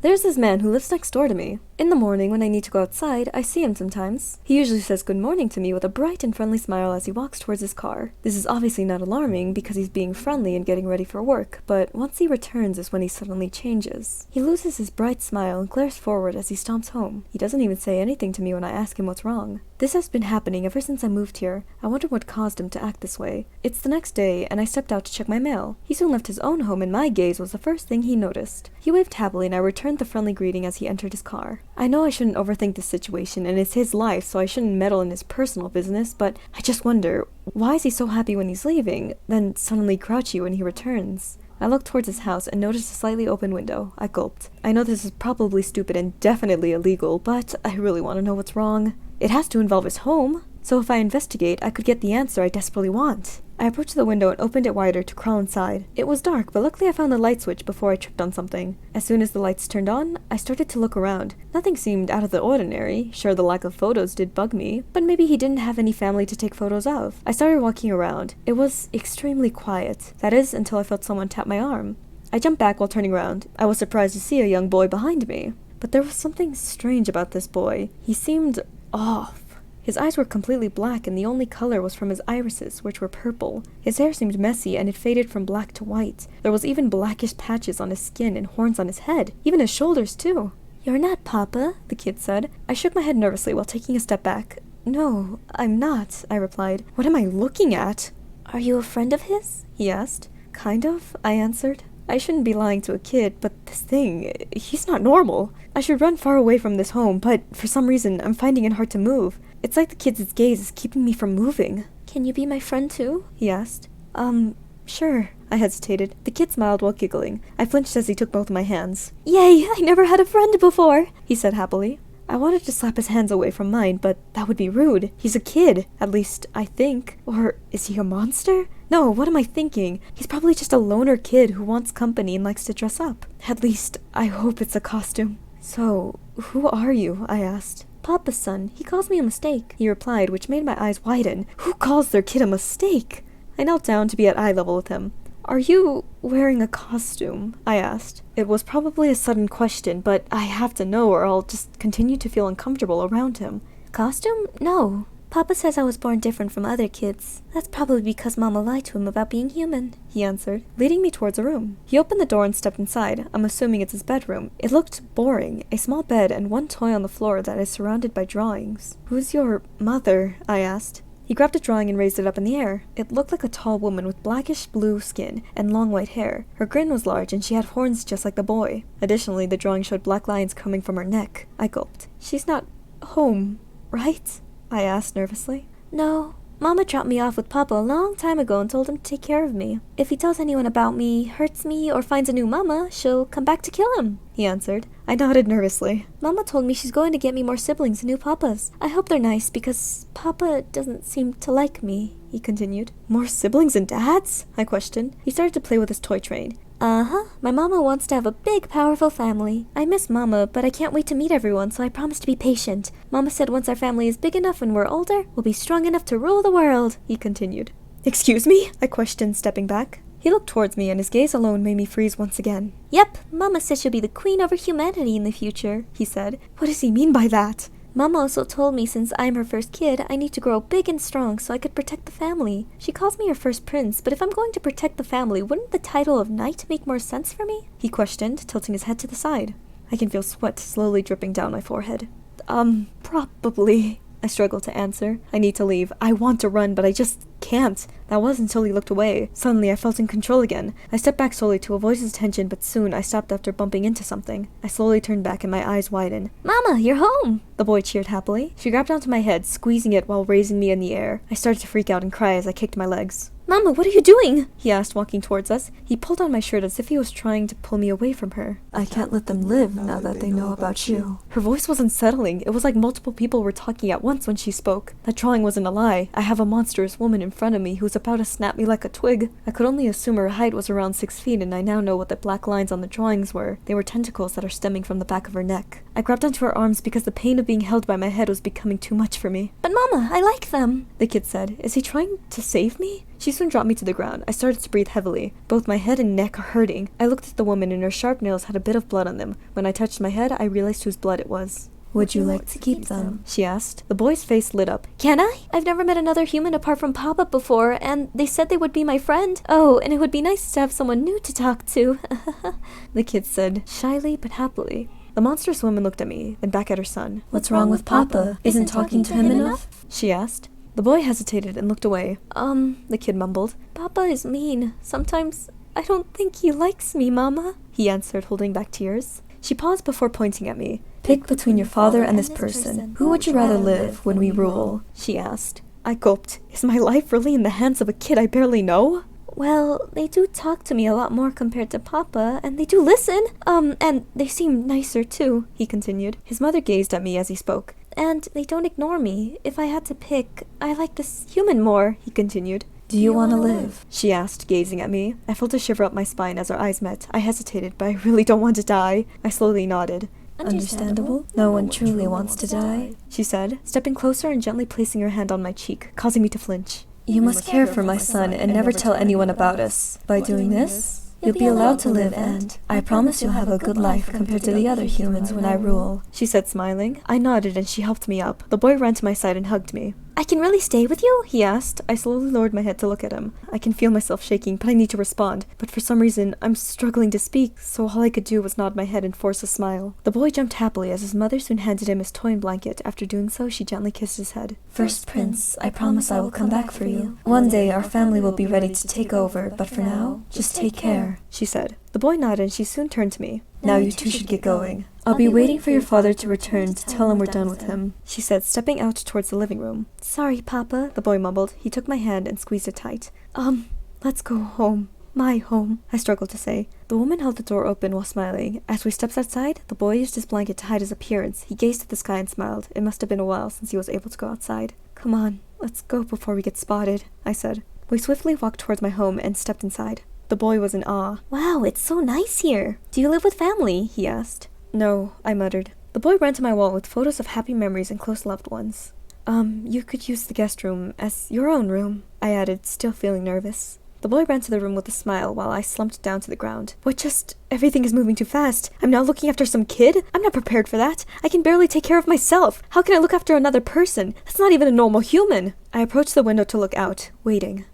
There's this man who lives next door to me. In the morning, when I need to go outside, I see him sometimes. He usually says good morning to me with a bright and friendly smile as he walks towards his car. This is obviously not alarming because he's being friendly and getting ready for work, but once he returns is when he suddenly changes. He loses his bright smile and glares forward as he stomps home. He doesn't even say anything to me when I ask him what's wrong. This has been happening ever since I moved here. I wonder what caused him to act this way. It's the next day, and I stepped out to check my mail. He soon left his own home, and my gaze was the first thing he noticed. He waved happily, and I returned the friendly greeting as he entered his car. I know I shouldn't overthink this situation, and it's his life, so I shouldn't meddle in his personal business, but I just wonder, why is he so happy when he's leaving, then suddenly grouchy when he returns? I looked towards his house and noticed a slightly open window. I gulped. I know this is probably stupid and definitely illegal, but I really want to know what's wrong. It has to involve his home, so if I investigate, I could get the answer I desperately want. I approached the window and opened it wider to crawl inside. It was dark, but luckily I found the light switch before I tripped on something. As soon as the lights turned on, I started to look around. Nothing seemed out of the ordinary. Sure, the lack of photos did bug me, but maybe he didn't have any family to take photos of. I started walking around. It was extremely quiet. That is, until I felt someone tap my arm. I jumped back while turning around. I was surprised to see a young boy behind me. But there was something strange about this boy. He seemed off. His eyes were completely black, and the only color was from his irises, which were purple. His hair seemed messy, and it faded from black to white. There was even blackish patches on his skin and horns on his head, even his shoulders too. "You're not Papa," the kid said. I shook my head nervously while taking a step back. "No, I'm not," I replied. "What am I looking at?" "Are you a friend of his?" he asked. "Kind of," I answered. I shouldn't be lying to a kid, but this thing, he's not normal. I should run far away from this home, but for some reason, I'm finding it hard to move. It's like the kid's gaze is keeping me from moving. "Can you be my friend too?" he asked. Sure. I hesitated. The kid smiled while giggling. I flinched as he took both my hands. "Yay, I never had a friend before," he said happily. I wanted to slap his hands away from mine, but that would be rude. He's a kid, at least I think. Or is he a monster? No, what am I thinking? He's probably just a loner kid who wants company and likes to dress up. At least, I hope it's a costume. "So, who are you?" I asked. "Papa's son. He calls me a mistake," he replied, which made my eyes widen. Who calls their kid a mistake? I knelt down to be at eye level with him. "Are you wearing a costume?" I asked. It was probably a sudden question, but I have to know or I'll just continue to feel uncomfortable around him. "Costume? No. Papa says I was born different from other kids. That's probably because Mama lied to him about being human," he answered, leading me towards a room. He opened the door and stepped inside. I'm assuming it's his bedroom. It looked boring. A small bed and one toy on the floor that is surrounded by drawings. "Who's your mother?" I asked. He grabbed a drawing and raised it up in the air. It looked like a tall woman with blackish blue skin and long white hair. Her grin was large and she had horns just like the boy. Additionally, the drawing showed black lines coming from her neck. I gulped. "She's not home, right?" I asked nervously. "No. Mama dropped me off with Papa a long time ago and told him to take care of me. If he tells anyone about me, hurts me, or finds a new mama, she'll come back to kill him," he answered. I nodded nervously. "Mama told me she's going to get me more siblings and new papas. I hope they're nice because Papa doesn't seem to like me," he continued. "More siblings and dads?" I questioned. He started to play with his toy train. "Uh-huh. My mama wants to have a big, powerful family. I miss Mama, but I can't wait to meet everyone, so I promise to be patient. Mama said once our family is big enough and we're older, we'll be strong enough to rule the world," he continued. "Excuse me?" I questioned, stepping back. He looked towards me, and his gaze alone made me freeze once again. "Yep, Mama says she'll be the queen over humanity in the future," he said. What does he mean by that? "Mama also told me since I'm her first kid, I need to grow big and strong so I could protect the family. She calls me her first prince, but if I'm going to protect the family, wouldn't the title of knight make more sense for me?" he questioned, tilting his head to the side. I can feel sweat slowly dripping down my forehead. Probably," I struggled to answer. "I need to leave. I want to run, but I just can't." That was until he looked away. Suddenly, I felt in control again. I stepped back slowly to avoid his attention, but soon I stopped after bumping into something. I slowly turned back and my eyes widened. "Mama, you're home!" the boy cheered happily. She grabbed onto my head, squeezing it while raising me in the air. I started to freak out and cry as I kicked my legs. "Mama, what are you doing?" he asked, walking towards us. He pulled on my shirt as if he was trying to pull me away from her. "I can't let them live now that they know about you," Her voice was unsettling. It was like multiple people were talking at once when she spoke. That drawing wasn't a lie. I have a monstrous woman in front of me who was about to snap me like a twig. I could only assume her height was around 6 feet, and I now know what the black lines on the drawings were. They were tentacles that are stemming from the back of her neck. I grabbed onto her arms because the pain of being held by my head was becoming too much for me. "But Mama, I like them," the kid said. "Is he trying to save me?" She soon dropped me to the ground. I started to breathe heavily. Both my head and neck are hurting. I looked at the woman and her sharp nails had a bit of blood on them. When I touched my head, I realized whose blood it was. "Would you like to keep them?" she asked. The boy's face lit up. "Can I? I've never met another human apart from Papa before, and they said they would be my friend. Oh, and it would be nice to have someone new to talk to," the kid said, shyly but happily. The monstrous woman looked at me, then back at her son. "What's wrong with Papa? Isn't talking to him enough?" she asked. The boy hesitated and looked away. The kid mumbled. "Papa is mean. Sometimes I don't think he likes me, Mama," he answered, holding back tears. She paused before pointing at me. "Pick between your father and this person. Who would you rather live when we rule?" she asked. I gulped. Is my life really in the hands of a kid I barely know? "Well, they do talk to me a lot more compared to Papa, and they do listen. And they seem nicer too," he continued. His mother gazed at me as he spoke. "And they don't ignore me. If I had to pick, I like this human more," he continued. "Do you want to live?" she asked, gazing at me. I felt a shiver up my spine as our eyes met. I hesitated, but I really don't want to die. I slowly nodded. "Understandable. No one truly wants to die," she said, stepping closer and gently placing her hand on my cheek, causing me to flinch. "You must care for my son and never tell anyone about us. By doing this, you'll be allowed to live, and I promise you'll have a good life compared to the other humans when I rule," she said, smiling. I nodded and she helped me up. The boy ran to my side and hugged me. "I can really stay with you?" he asked. I slowly lowered my head to look at him. I can feel myself shaking, but I need to respond. But for some reason, I'm struggling to speak, so all I could do was nod my head and force a smile. The boy jumped happily as his mother soon handed him his toy and blanket. After doing so, she gently kissed his head. "First Prince, I promise I will come back for you. One day our family will be ready to take over, but for now, just take care," she said. The boy nodded and she soon turned to me. "Now you two should get going. I'll be waiting for your father to return to tell him we're done with him," she said, stepping out towards the living room. "Sorry, Papa," the boy mumbled. He took my hand and squeezed it tight. Let's go home. My home," I struggled to say. The woman held the door open while smiling. As we stepped outside, the boy used his blanket to hide his appearance. He gazed at the sky and smiled. It must have been a while since he was able to go outside. "Come on, let's go before we get spotted," I said. We swiftly walked towards my home and stepped inside. The boy was in awe. "Wow, it's so nice here. Do you live with family?" he asked. "No," I muttered. The boy ran to my wall with photos of happy memories and close loved ones. You could use the guest room as your own room," I added, still feeling nervous. The boy ran to the room with a smile while I slumped down to the ground. Everything is moving too fast. I'm now looking after some kid? I'm not prepared for that. I can barely take care of myself. How can I look after another person? That's not even a normal human." I approached the window to look out, waiting.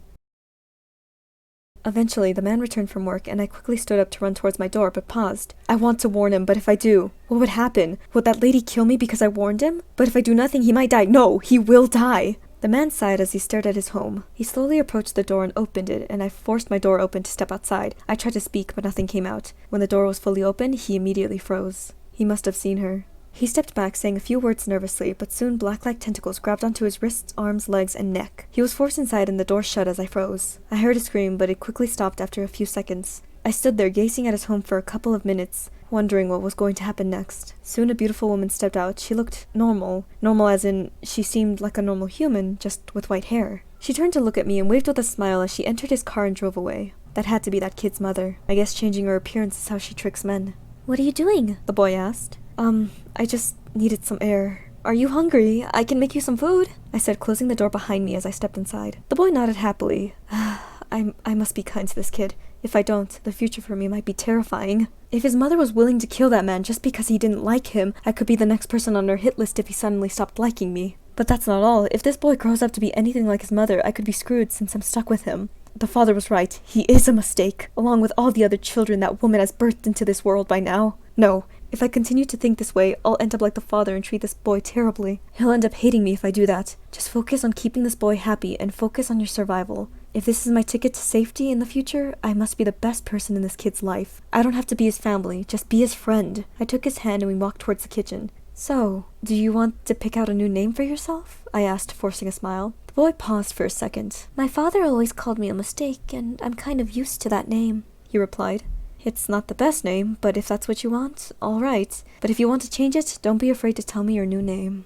Eventually, the man returned from work, and I quickly stood up to run towards my door, but paused. I want to warn him, but if I do, what would happen? Would that lady kill me because I warned him? But if I do nothing, he might die. No, he will die. The man sighed as he stared at his home. He slowly approached the door and opened it, and I forced my door open to step outside. I tried to speak, but nothing came out. When the door was fully open, he immediately froze. He must have seen her. He stepped back, saying a few words nervously, but soon black-like tentacles grabbed onto his wrists, arms, legs, and neck. He was forced inside and the door shut as I froze. I heard a scream, but it quickly stopped after a few seconds. I stood there gazing at his home for a couple of minutes, wondering what was going to happen next. Soon a beautiful woman stepped out. She looked normal. Normal as in, she seemed like a normal human, just with white hair. She turned to look at me and waved with a smile as she entered his car and drove away. That had to be that kid's mother. I guess changing her appearance is how she tricks men. "What are you doing?" the boy asked. I just needed some air. "Are you hungry? I can make you some food," I said, closing the door behind me as I stepped inside. The boy nodded happily. I must be kind to this kid. If I don't, the future for me might be terrifying. If his mother was willing to kill that man just because he didn't like him, I could be the next person on her hit list if he suddenly stopped liking me. But that's not all. If this boy grows up to be anything like his mother, I could be screwed since I'm stuck with him. The father was right. He is a mistake, along with all the other children that woman has birthed into this world by now. No, if I continue to think this way, I'll end up like the father and treat this boy terribly. He'll end up hating me if I do that. Just focus on keeping this boy happy and focus on your survival. If this is my ticket to safety in the future, I must be the best person in this kid's life. I don't have to be his family, just be his friend. I took his hand and we walked towards the kitchen. "So, do you want to pick out a new name for yourself?" I asked, forcing a smile. The boy paused for a second. "My father always called me a mistake, and I'm kind of used to that name," he replied. It's not the best name, but if that's what you want, alright. But if you want to change it, don't be afraid to tell me your new name.